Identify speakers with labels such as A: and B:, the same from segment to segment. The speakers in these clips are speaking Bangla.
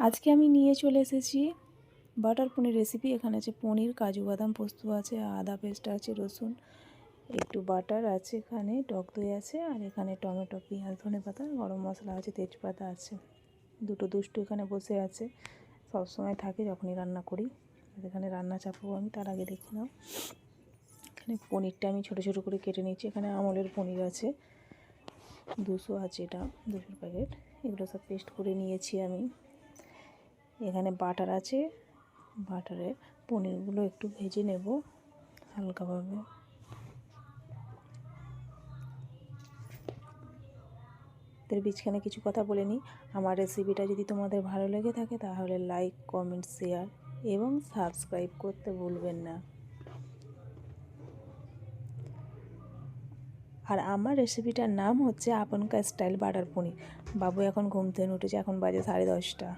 A: আজকে আমি নিয়ে চলে এসেছি বাটার পনির রেসিপি। এখানে আছে পনির, কাজু বাদাম, পোস্ত আছে, আদা পেস্ট আছে, রসুন, একটু বাটার আছে, এখানে টক দই আছে, আর এখানে টমেটো, পেঁয়াজ, ধনেপাতা, গরম মশলা আছে, তেজপাতা আছে। দুটো দুষ্টু এখানে বসে আছে, সবসময় থাকে যখনই রান্না করি। এখানে রান্না চাপাবো আমি, তার আগে দেখে নাও। এখানে পনিরটা আমি ছোটো ছোটো করে কেটে নিচ্ছি। এখানে আমলের পনির আছে 200 আছে, এটা 200 প্যাকেট। এগুলো সব পেস্ট করে নিয়েছি আমি। এখানে বাটার আছে, বাটারে পনিরগুলো একটু ভেজে নেব হালকাভাবে। এর বীজখানে কিছু কথা বলে নিই। আমার রেসিপিটা যদি তোমাদের ভালো লেগে থাকে তাহলে লাইক, কমেন্ট, শেয়ার এবং সাবস্ক্রাইব করতে ভুলবেন না। আর আমার রেসিপিটার নাম হচ্ছে আপনকার স্টাইল বাটার পনির। বাবু এখন ঘুম থেকে উঠেছে, এখন বাজে 10:30।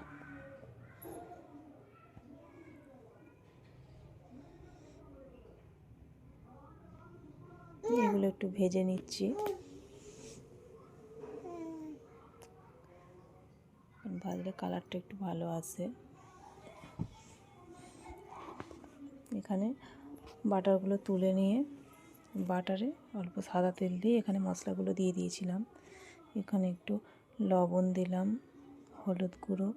A: এগুলো একটু ভেজে নিচ্ছি, ভাজলে কালারটা একটু ভালো আসে। এখানে বাটারগুলো তুলে নিয়ে বাটারে অল্প সাদা তেল দিয়ে এখানে মশলাগুলো দিয়ে দিয়েছিলাম। এখানে একটু লবণ দিলাম, হলুদ গুঁড়ো,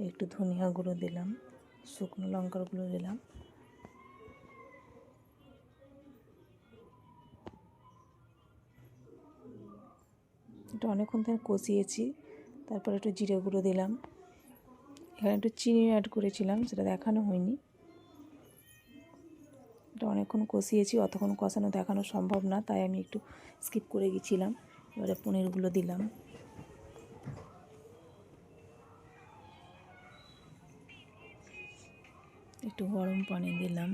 A: একটু ধনিয়া গুঁড়ো দিলাম, শুকনো লঙ্কার গুঁড়ো দিলাম। এটা অনেকক্ষণ ধরে কষিয়েছি। তারপর একটু জিরে গুঁড়ো দিলাম। এখানে একটু চিনি অ্যাড করেছিলাম, সেটা দেখানো হয়নি। এটা অনেকক্ষণ কষিয়েছি, অতক্ষণ কষানো দেখানো সম্ভব না, তাই আমি একটু স্কিপ করে গেছিলাম। এবারে পনিরগুলো দিলাম। একটু গরম পানি দিলাম,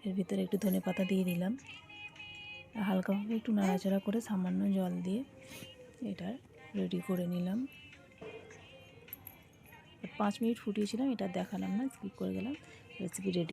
A: এর ভিতরে একটু ধনেপাতা দিয়ে দিলাম। হালকাভাবে একটু নাড়াচাড়া করে সামান্য জল দিয়ে এটা রেডি করে নিলাম। 5 মিনিট ফুটিয়েছিলাম, এটা দেখালাম না, স্কিপ করে গেলাম। Recipe ready.